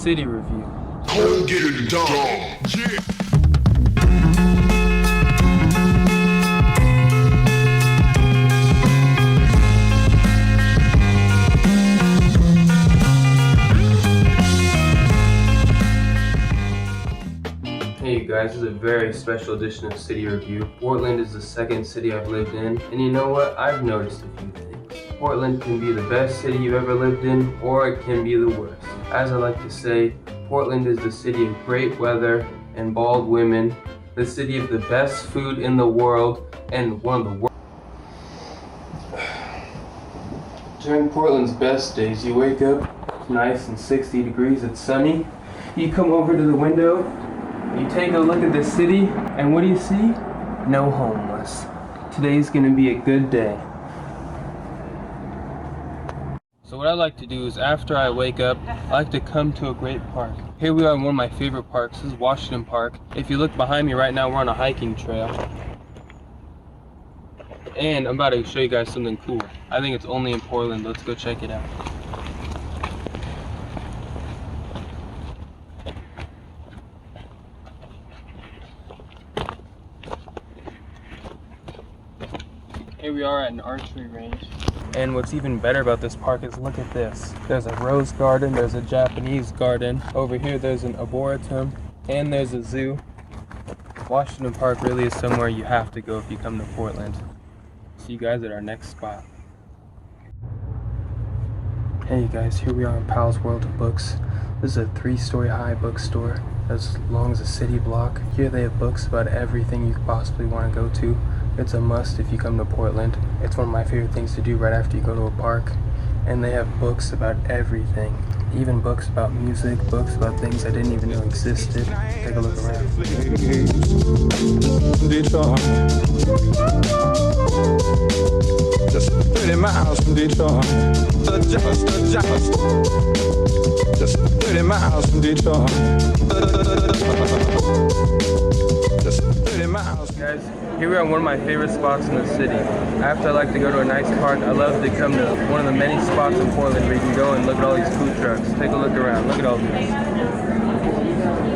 city review. Go and get it done. Yeah. Hey guys, this is a very special edition of City Review. Portland is the second city I've lived in, and you know what? I've noticed a few things. Portland can be the best city you've ever lived in, or it can be the worst. As I like to say, Portland is the city of great weather and bald women, the city of the best food in the world, and one of the worst. During Portland's best days, you wake up, nice and 60 degrees, it's sunny. You come over to the window, you take a look at the city, and what do you see? No homeless. Today's gonna be a good day. So what I like to do is after I wake up, I like to come to a great park. Here we are in one of my favorite parks. This is Washington Park. If you look behind me right now, we're on a hiking trail. And I'm about to show you guys something cool. I think it's only in Portland. Let's go check it out. Here we are at an archery range. And what's even better about this park is look at this. There's a rose garden, there's a Japanese garden. Over here there's an arboretum, and there's a zoo. Washington Park really is somewhere you have to go if you come to Portland. See you guys at our next spot. Hey guys, here we are in Powell's World of Books. This is a 3-story high bookstore as long as a city block. Here they have books about everything you could possibly want to go to. It's a must if you come to Portland. It's one of my favorite things to do right after you go to a park. And they have books about everything. Even books about music, books about things I didn't even know existed. Take a look around. Detroit. Just 30 miles from Detroit. Just 30 miles from Detroit. Just 30 miles. Guys, here we are in one of my favorite spots in the city. After I like to go to a nice park, I love to come to one of the many spots in Portland where you can go and look at all these food trucks. Take a look around. Look at all these.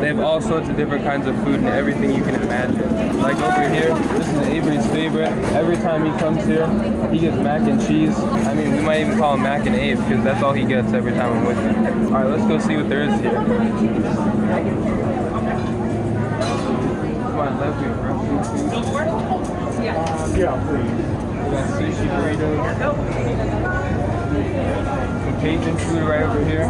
They have all sorts of different kinds of food and everything you can imagine. Like over here, this is Avery's favorite. Every time he comes here, he gets mac and cheese. I mean, we might even call him Mac and Abe because that's all he gets every time I'm with him. All right, let's go see what there is here. Come on, left here, bro. Yeah, please. We got sushi burritos. Some Cajun food right over here.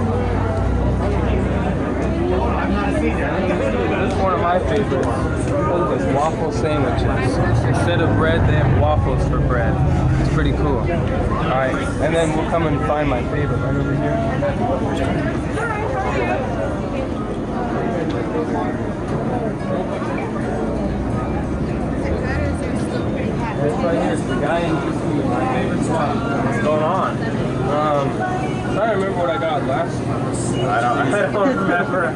This is one of my favorites. Look at this, waffle sandwiches. Instead of bread, they have waffles for bread. It's pretty cool. Alright, and then we'll come and find my favorite right over here. This right here is the Guyanese food, my favorite spot. What's going on? I'm trying to remember what I got last time. I don't remember. I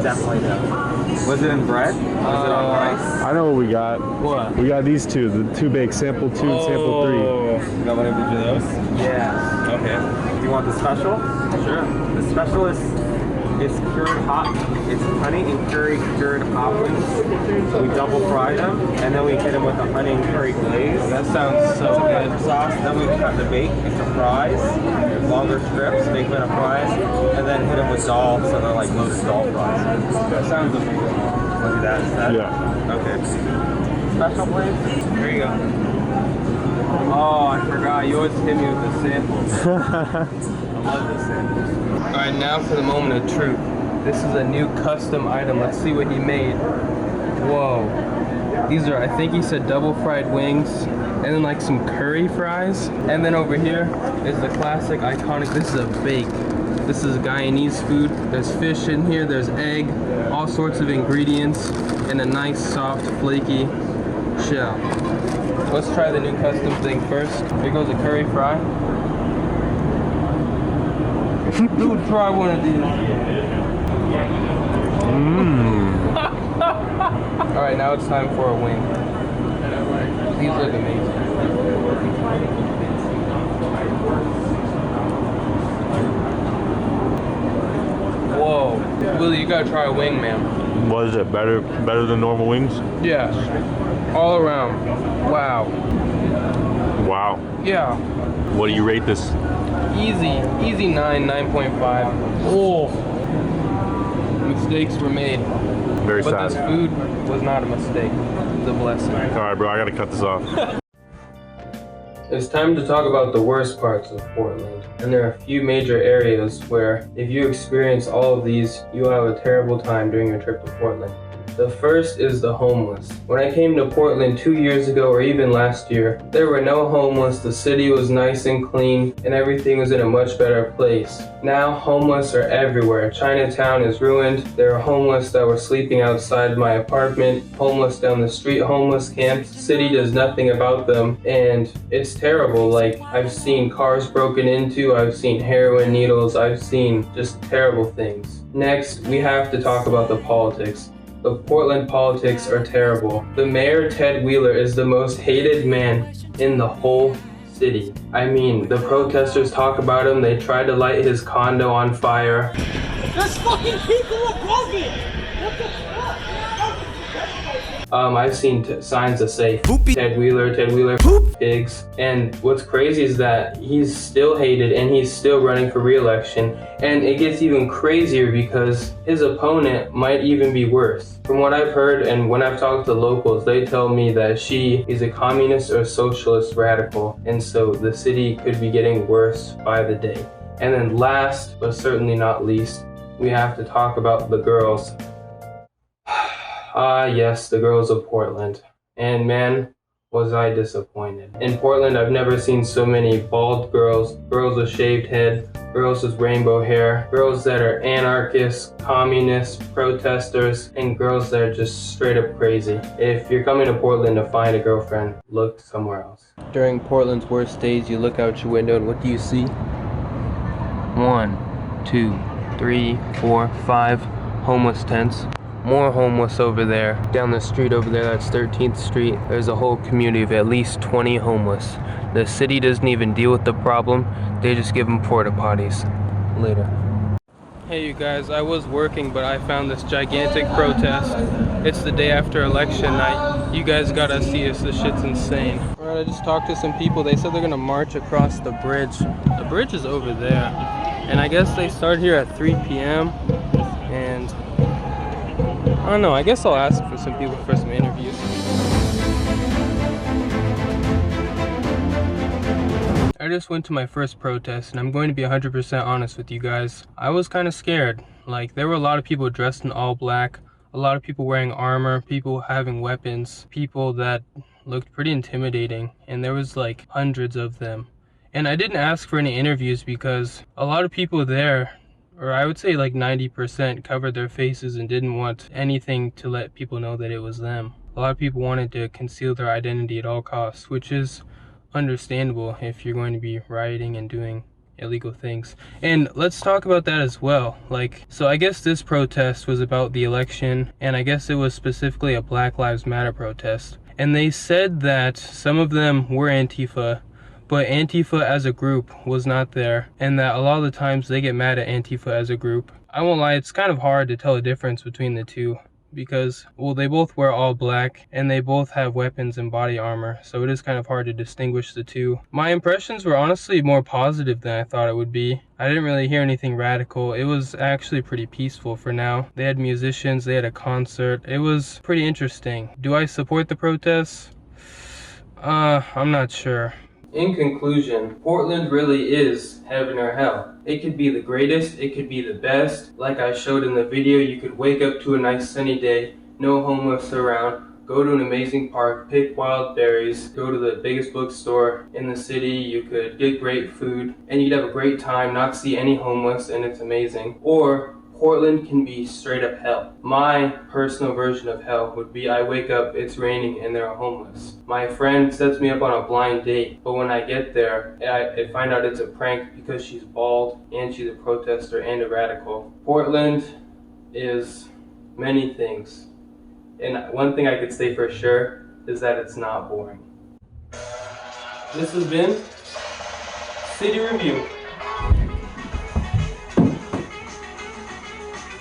definitely don't. Was it in bread? Was it on rice? I know what we got. What? We got these two, the two baked, sample 2 and sample 3. You got one of each of those? Yeah. Okay. Do you want the special? Sure. The special is cured hot. It's honey and curry cured hot wings. We double fry them, and then we hit them with a honey and curry glaze. That sounds so good. Sauce. Then we cut the bake into fries, longer strips, make them into fries, and then hit them with dal, so they're like loaded dal fries. That sounds amazing. Want to do that instead? Yeah. Okay. Special, please. Here you go. Oh, I forgot. You always hit me with the samples. I love the samples. Alright, now for the moment of truth. This is a new custom item. Let's see what he made. Whoa. These are, I think he said double fried wings, and then like some curry fries. And then over here is the classic, iconic, this is a bake. This is Guyanese food. There's fish in here, there's egg, all sorts of ingredients, and a nice, soft, flaky shell. Let's try the new custom thing first. Here goes a curry fry. Who would try one of these? Alright, now it's time for a wing. These look amazing. Whoa. Willie, you gotta try a wing, man. What is it? Better than normal wings? Yeah. All around. Wow. Wow. Yeah. What do you rate this? Easy 9.5. Oh. Mistakes were made. Very But this sad. food was not a mistake. It was a blessing. All right, bro. I gotta cut this off. It's time to talk about the worst parts of Portland. And there are a few major areas where if you experience all of these, you'll have a terrible time during your trip to Portland. The first is the homeless. When I came to Portland 2 years ago or even last year, there were no homeless, the city was nice and clean, and everything was in a much better place. Now homeless are everywhere. Chinatown is ruined. There are homeless that were sleeping outside my apartment, homeless down the street, homeless camps. The city does nothing about them, and it's terrible. Like, I've seen cars broken into, I've seen heroin needles, I've seen just terrible things. Next, we have to talk about the politics. The Portland politics are terrible. The mayor, Ted Wheeler, is the most hated man in the whole city. I mean, the protesters talk about him, they tried to light his condo on fire. There's fucking people above it! What the fuck? I've seen signs that say Ted Wheeler, pigs. And what's crazy is that he's still hated and he's still running for re-election. And it gets even crazier because his opponent might even be worse. From what I've heard and when I've talked to locals, they tell me that she is a communist or socialist radical. And so the city could be getting worse by the day. And then last, but certainly not least, we have to talk about the girls. Ah, yes, the girls of Portland. And man, was I disappointed. In Portland, I've never seen so many bald girls, girls with shaved head, girls with rainbow hair, girls that are anarchists, communists, protesters, and girls that are just straight up crazy. If you're coming to Portland to find a girlfriend, look somewhere else. During Portland's worst days, you look out your window and what do you see? 1, 2, 3, 4, 5 homeless tents. More homeless over there. Down the street over there, that's 13th Street, there's a whole community of at least 20 homeless. The city doesn't even deal with the problem, they just give them porta potties. Later. Hey you guys, I was working, but I found this gigantic protest. It's the day after election night. You guys gotta see this, this shit's insane. Alright, I just talked to some people, they said they're gonna march across the bridge. The bridge is over there. And I guess they start here at 3 p.m. And I don't know, I guess I'll ask for some people for some interviews. I just went to my first protest and I'm going to be 100% honest with you guys. I was kind of scared. Like, there were a lot of people dressed in all black, a lot of people wearing armor, people having weapons, people that looked pretty intimidating, and there was like hundreds of them. And I didn't ask for any interviews because a lot of people there, or I would say like 90%, covered their faces and didn't want anything to let people know that it was them. A lot of people wanted to conceal their identity at all costs, which is understandable if you're going to be rioting and doing illegal things. And let's talk about that as well. Like, so I guess this protest was about the election, and I guess it was specifically a Black Lives Matter protest. And they said that some of them were Antifa, but Antifa as a group was not there, and that a lot of the times they get mad at Antifa as a group. I won't lie, it's kind of hard to tell the difference between the two because, well, they both wear all black and they both have weapons and body armor, so it is kind of hard to distinguish the two. My impressions were honestly more positive than I thought it would be. I didn't really hear anything radical. It was actually pretty peaceful for now. They had musicians, they had a concert. It was pretty interesting. Do I support the protests? I'm not sure. In conclusion, Portland really is heaven or hell. It could be the greatest, it could be the best. Like I showed in the video, you could wake up to a nice sunny day, no homeless around, go to an amazing park, pick wild berries, go to the biggest bookstore in the city, you could get great food, and you'd have a great time, not see any homeless, and it's amazing. Or Portland can be straight up hell. My personal version of hell would be I wake up, it's raining, and there are homeless. My friend sets me up on a blind date, but when I get there, I find out it's a prank because she's bald, and she's a protester and a radical. Portland is many things, and one thing I could say for sure is that it's not boring. This has been City Review.